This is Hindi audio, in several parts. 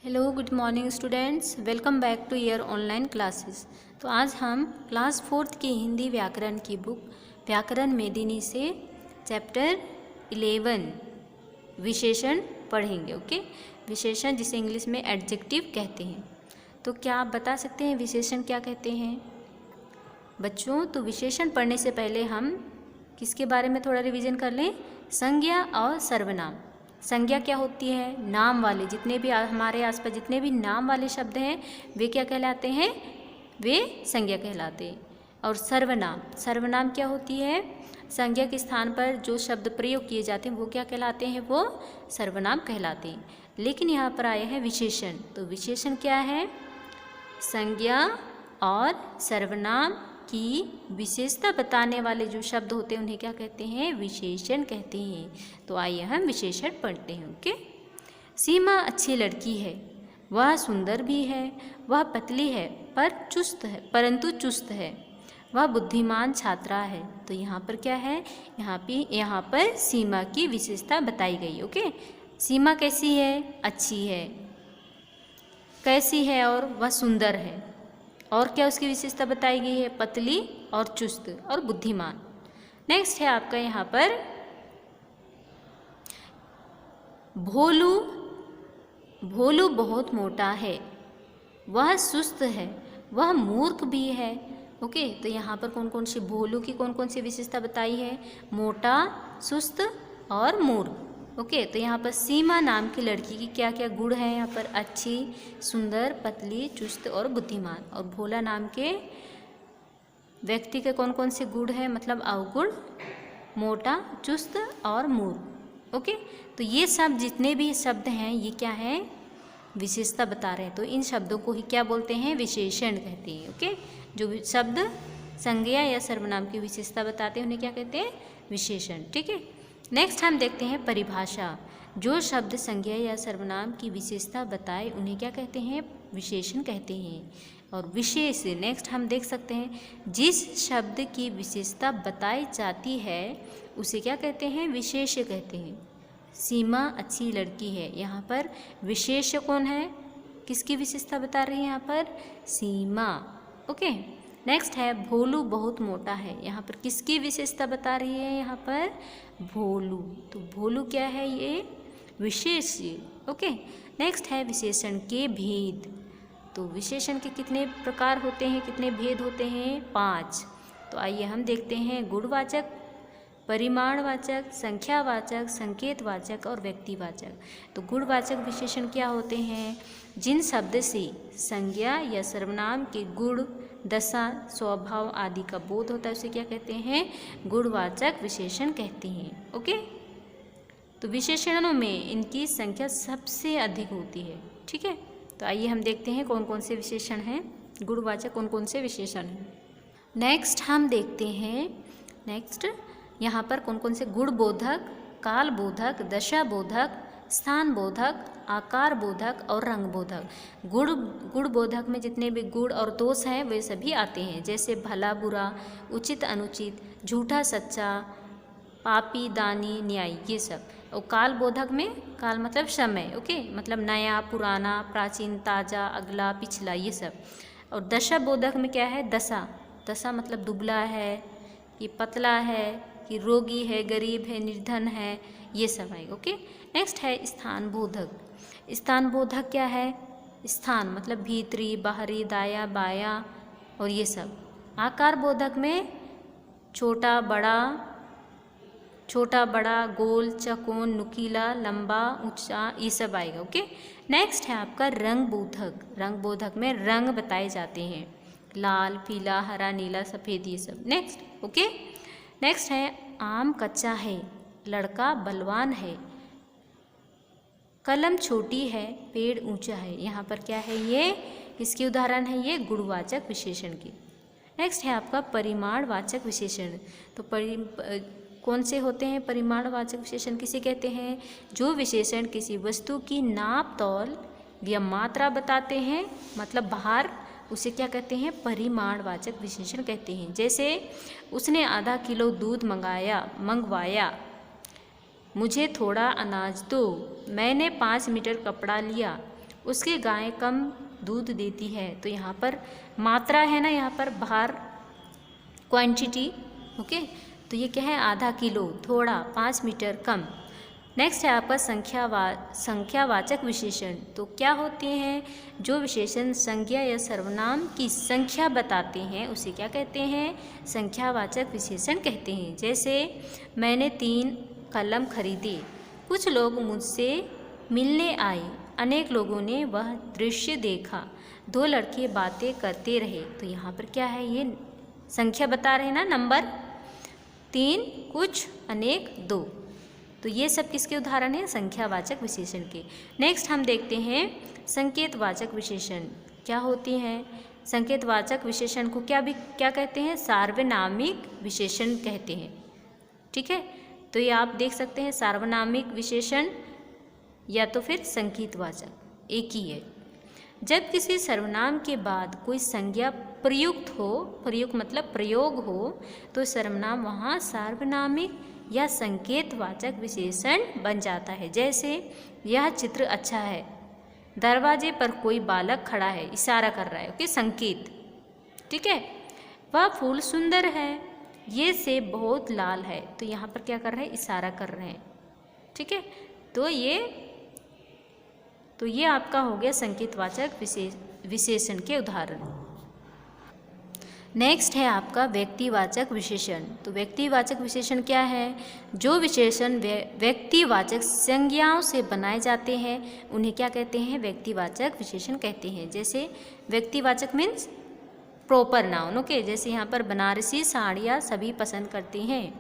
Hello good morning students, welcome back to your online classes. तो आज हम क्लास 4th की हिंदी व्याकरण की बुक व्याकरण मेदिनी से चैप्टर 11 विशेषण पढ़ेंगे। ओके, विशेषण जिसे इंग्लिश में एडजेक्टिव कहते हैं। तो क्या आप बता सकते हैं विशेषण क्या कहते हैं बच्चों? तो विशेषण पढ़ने से पहले हम किसके बारे में थोड़ा रिवीजन कर लें? संज्ञा और सर्वनाम। संज्ञा क्या होती है? नाम वाले जितने भी हमारे आसपास जितने भी नाम वाले शब्द हैं वे क्या कहलाते हैं? वे संज्ञा कहलाते हैं। और सर्वनाम, सर्वनाम क्या होती है? संज्ञा के स्थान पर जो शब्द प्रयोग किए जाते हैं वो क्या कहलाते हैं? वो सर्वनाम कहलाते हैं। लेकिन यहाँ पर आए हैं विशेषण। तो विशेषण क्या है? संज्ञा और सर्वनाम की विशेषता बताने वाले जो शब्द होते हैं उन्हें क्या कहते हैं? विशेषण कहते हैं। तो आइए हम विशेषण पढ़ते हैं। ओके, सीमा अच्छी लड़की है, वह सुंदर भी है, वह पतली है परंतु चुस्त है, वह बुद्धिमान छात्रा है। तो यहाँ पर क्या है? यहाँ पर सीमा की विशेषता बताई गई। ओके, सीमा कैसी है? अच्छी है। कैसी है? और वह सुंदर है। और क्या उसकी विशेषता बताई गई है? पतली और चुस्त और बुद्धिमान। नेक्स्ट है आपका यहाँ पर भोलू। भोलू बहुत मोटा है, वह सुस्त है, वह मूर्ख भी है। ओके, तो यहाँ पर कौन कौन सी भोलू की कौन कौन सी विशेषता बताई है? मोटा, सुस्त और मूर्ख। ओके, तो यहाँ पर सीमा नाम की लड़की की क्या क्या गुण हैं? यहाँ पर अच्छी, सुंदर, पतली, चुस्त और बुद्धिमान। और भोला नाम के व्यक्ति के कौन कौन से गुण हैं? मतलब अवगुण, मोटा, चुस्त और मूर्ख। ओके, तो ये सब जितने भी शब्द हैं ये क्या है? विशेषता बता रहे हैं। तो इन शब्दों को ही क्या बोलते हैं? विशेषण कहते हैं। ओके, जो शब्द संज्ञा या सर्वनाम की विशेषता बताते हैं उन्हें क्या कहते हैं? विशेषण। ठीक है, नेक्स्ट हम देखते हैं परिभाषा। जो शब्द संज्ञा या सर्वनाम की विशेषता बताए उन्हें क्या कहते हैं? विशेषण कहते हैं। और विशेष, नेक्स्ट हम देख सकते हैं जिस शब्द की विशेषता बताई जाती है उसे क्या कहते हैं? विशेष कहते हैं। सीमा अच्छी लड़की है, यहाँ पर विशेष कौन है? किसकी विशेषता बता रही है यहाँ पर? सीमा। ओके, नेक्स्ट है भोलू बहुत मोटा है, यहाँ पर किसकी विशेषता बता रही है? यहाँ पर भोलू। तो भोलू क्या है? ये विशेष। ओके, नेक्स्ट है विशेषण के भेद। तो विशेषण के कितने प्रकार होते हैं, कितने भेद होते हैं? 5। तो आइए हम देखते हैं गुणवाचक, परिमाणवाचक, संख्यावाचक, संकेतवाचक और व्यक्तिवाचक। तो गुणवाचक विशेषण क्या होते हैं? जिन शब्द से संज्ञा या सर्वनाम के गुण, दशा, स्वभाव आदि का बोध होता है उसे क्या कहते हैं? गुणवाचक विशेषण कहते हैं। ओके, तो विशेषणों में इनकी संख्या सबसे अधिक होती है। ठीक है, तो आइए हम देखते हैं कौन कौन से विशेषण हैं, गुणवाचक कौन कौन से विशेषण हैं। नेक्स्ट हम देखते हैं, नेक्स्ट यहाँ पर कौन कौन से गुणबोधक, कालबोधक, दशाबोधक, स्थान बोधक, आकार बोधक और रंग बोधक। गुण बोधक में जितने भी गुण और दोष हैं वे सभी आते हैं, जैसे भला बुरा, उचित अनुचित, झूठा सच्चा, पापी दानी न्यायी, ये सब। और काल बोधक में, काल मतलब समय। ओके, मतलब नया, पुराना, प्राचीन, ताज़ा, अगला, पिछला, ये सब। और दशा बोधक में क्या है? दशा। दशा मतलब दुबला है कि पतला है कि रोगी है, गरीब है, निर्धन है, ये सब आएगा। ओके, नेक्स्ट है स्थान बोधक। स्थान बोधक क्या है? स्थान मतलब भीतरी, बाहरी, दाया, बाया और ये सब। आकार बोधक में छोटा बड़ा, गोल, चौकोन, नुकीला, लंबा, ऊंचा, ये सब आएगा। ओके, नेक्स्ट है आपका रंग बोधक। रंग बोधक में रंग बताए जाते हैं, लाल, पीला, हरा, नीला, सफ़ेद, ये सब। नेक्स्ट ओके, नेक्स्ट है आम कच्चा है, लड़का बलवान है, कलम छोटी है, पेड़ ऊंचा है। यहाँ पर क्या है? ये किसके उदाहरण है? ये गुणवाचक विशेषण की। नेक्स्ट है आपका परिमाणवाचक विशेषण। तो कौन से होते हैं परिमाणवाचक विशेषण? किसे कहते हैं? जो विशेषण किसी वस्तु की नाप तौल या मात्रा बताते हैं, मतलब भार, उसे क्या कहते हैं? परिमाणवाचक विशेषण कहते हैं। जैसे उसने आधा किलो दूध मंगवाया, मुझे थोड़ा अनाज दो, मैंने 5 मीटर कपड़ा लिया, उसकी गाय कम दूध देती है। तो यहाँ पर मात्रा है ना, यहाँ पर भार, क्वांटिटी। ओके, तो ये क्या है, आधा किलो, थोड़ा, 5 मीटर, कम। नेक्स्ट है आपका संख्यावाचक विशेषण। तो क्या होते हैं, जो विशेषण संज्ञा या सर्वनाम की संख्या बताते हैं उसे क्या कहते हैं, संख्यावाचक विशेषण कहते हैं। जैसे मैंने 3 कलम खरीदे, कुछ लोग मुझसे मिलने आए, अनेक लोगों ने वह दृश्य देखा, 2 लड़के बातें करते रहे। तो यहाँ पर क्या है, ये संख्या बता रहे हैं ना, नंबर, 3, कुछ, अनेक, 2। तो ये सब किसके उदाहरण हैं, संख्यावाचक विशेषण के। नेक्स्ट हम देखते हैं संकेतवाचक विशेषण क्या होती हैं। संकेतवाचक विशेषण को क्या कहते हैं, सार्वनामिक विशेषण कहते हैं। ठीक है, तो ये आप देख सकते हैं, सार्वनामिक विशेषण या तो फिर संकेतवाचक, एक ही है। जब किसी सर्वनाम के बाद कोई संज्ञा प्रयुक्त हो, प्रयुक्त मतलब प्रयोग हो, तो सर्वनाम वहाँ सार्वनामिक या संकेतवाचक विशेषण बन जाता है। जैसे यह चित्र अच्छा है, दरवाजे पर कोई बालक खड़ा है, इशारा कर रहा है, ओके, संकेत। ठीक है, वह फूल सुंदर है, ये सेब बहुत लाल है। तो यहाँ पर क्या कर रहे हैं, इशारा कर रहे हैं। ठीक है, तो ये आपका हो गया संकेतवाचक विशेषण के उदाहरण। नेक्स्ट है आपका व्यक्तिवाचक विशेषण। तो व्यक्तिवाचक विशेषण क्या है, जो विशेषण व्यक्तिवाचक संज्ञाओं से बनाए जाते हैं उन्हें क्या कहते हैं, व्यक्तिवाचक विशेषण कहते हैं। जैसे व्यक्तिवाचक मीन्स प्रॉपर नाउन, ओके। जैसे यहाँ पर बनारसी साड़ियाँ सभी पसंद करते हैं,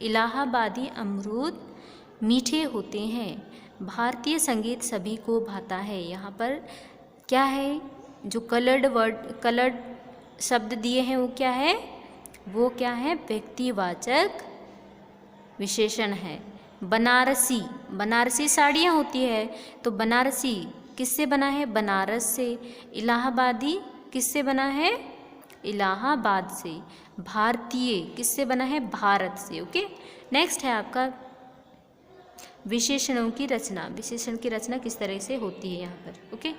इलाहाबादी अमरूद मीठे होते हैं, भारतीय संगीत सभी को भाता है। यहाँ पर क्या है, जो कलर्ड शब्द दिए हैं वो क्या है, व्यक्तिवाचक विशेषण है। बनारसी साड़ियाँ होती है, तो बनारसी किससे बना है, बनारस से। इलाहाबादी किससे बना है, इलाहाबाद से। भारतीय किससे बना है, भारत से। ओके, नेक्स्ट है आपका विशेषणों की रचना। विशेषण की रचना किस तरह से होती है यहाँ पर, ओके।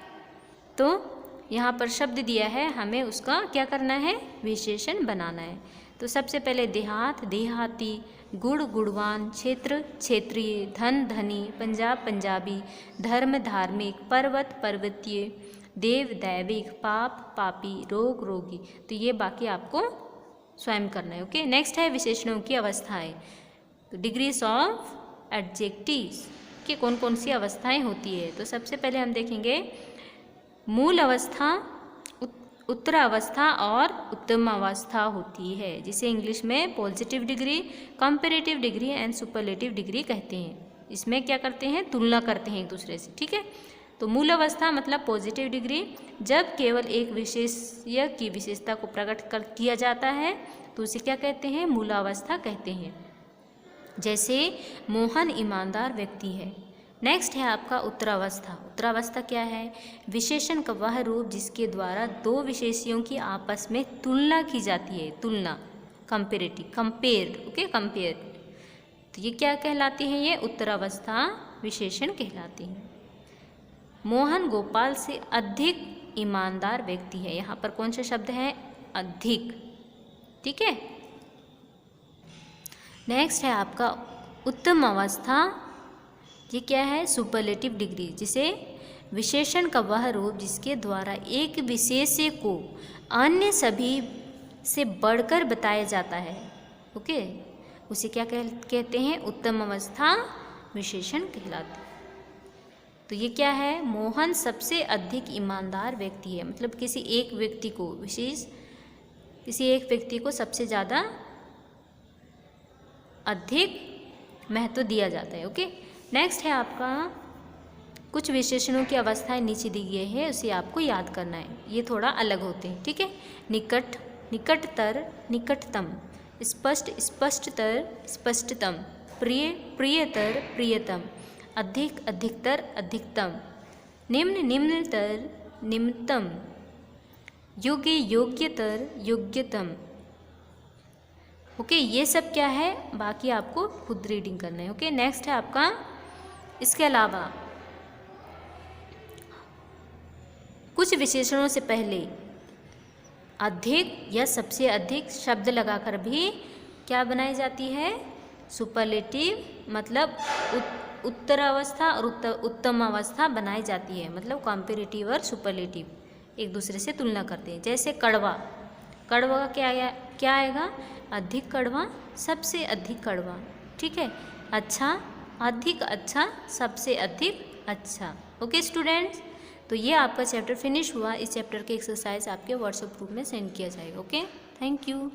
तो यहाँ पर शब्द दिया है, हमें उसका क्या करना है, विशेषण बनाना है। तो सबसे पहले देहात, देहाती, गुड़, गुणवान, क्षेत्र, क्षेत्रीय, धन, धनी, पंजाब, पंजाबी, धर्म, धार्मिक, पर्वत, पर्वतीय, देव, दैविक, पाप, पापी, रोग, रोगी। तो ये बाकी आपको स्वयं करना है, ओके। नेक्स्ट है विशेषणों की अवस्थाएं। तो डिग्रीज ऑफ एडजेक्टिव्स की कौन कौन सी अवस्थाएं होती है। तो सबसे पहले हम देखेंगे मूल अवस्था, उत्तर अवस्था और उत्तम अवस्था होती है, जिसे इंग्लिश में positive degree, comparative degree and superlative degree कहते हैं। इसमें क्या करते हैं, तुलना करते हैं एक दूसरे से। ठीक है, तो मूल अवस्था मतलब पॉजिटिव डिग्री, जब केवल एक विशेष्य की विशेषता को प्रकट किया जाता है तो उसे क्या कहते हैं, मूलावस्था कहते हैं। जैसे मोहन ईमानदार व्यक्ति है। नेक्स्ट है आपका उत्तरावस्था। उत्तरावस्था क्या है, विशेषण का वह रूप जिसके द्वारा दो विशेषणों की आपस में तुलना की जाती है। तुलना, कंपेयर, ओके, कंपेयर। तो ये क्या कहलाती है, ये उत्तरावस्था विशेषण कहलाती है। मोहन गोपाल से अधिक ईमानदार व्यक्ति है। यहाँ पर कौन सा शब्द है, अधिक। ठीक है, नेक्स्ट है आपका उत्तम अवस्था। ये क्या है, सुपरलेटिव डिग्री, जिसे विशेषण का वह रूप जिसके द्वारा एक विशेष्य को अन्य सभी से बढ़कर बताया जाता है, ओके, उसे क्या कहते हैं, उत्तम अवस्था विशेषण कहलाते। तो ये क्या है, मोहन सबसे अधिक ईमानदार व्यक्ति है, मतलब किसी एक व्यक्ति को किसी एक व्यक्ति को सबसे ज़्यादा अधिक महत्व दिया जाता है, ओके। नेक्स्ट है आपका कुछ विशेषणों की अवस्थाएं नीचे दी गई है, उसे आपको याद करना है, ये थोड़ा अलग होते हैं। ठीक है, निकट, निकटतर, निकटतम, स्पष्ट, स्पष्टतर, स्पष्टतम, प्रिय, प्रियतर, प्रियतम, अधिक, अधिकतर, अधिकतम, निम्न, निम्नतर, निम्नतम, योग्य, योग्यतर, योग्यतम। ओके, ये सब क्या है, बाकी आपको खुद रीडिंग करना है, ओके। नेक्स्ट है आपका, इसके अलावा कुछ विशेषणों से पहले अधिक या सबसे अधिक शब्द लगाकर भी क्या बनाई जाती है, सुपरलेटिव, मतलब उत्तरावस्था और उत्तम अवस्था बनाई जाती है, मतलब कॉम्पेरेटिव और सुपरलेटिव एक दूसरे से तुलना करते हैं। जैसे कड़वा, कड़वा का क्या आएगा, अधिक कड़वा, सबसे अधिक कड़वा, ठीक है। अच्छा, अधिक अच्छा, सबसे अधिक अच्छा। ओके स्टूडेंट्स, तो ये आपका चैप्टर फिनिश हुआ। इस चैप्टर के एक्सरसाइज आपके व्हाट्सएप ग्रुप में सेंड किया जाएगा। Okay, thank you.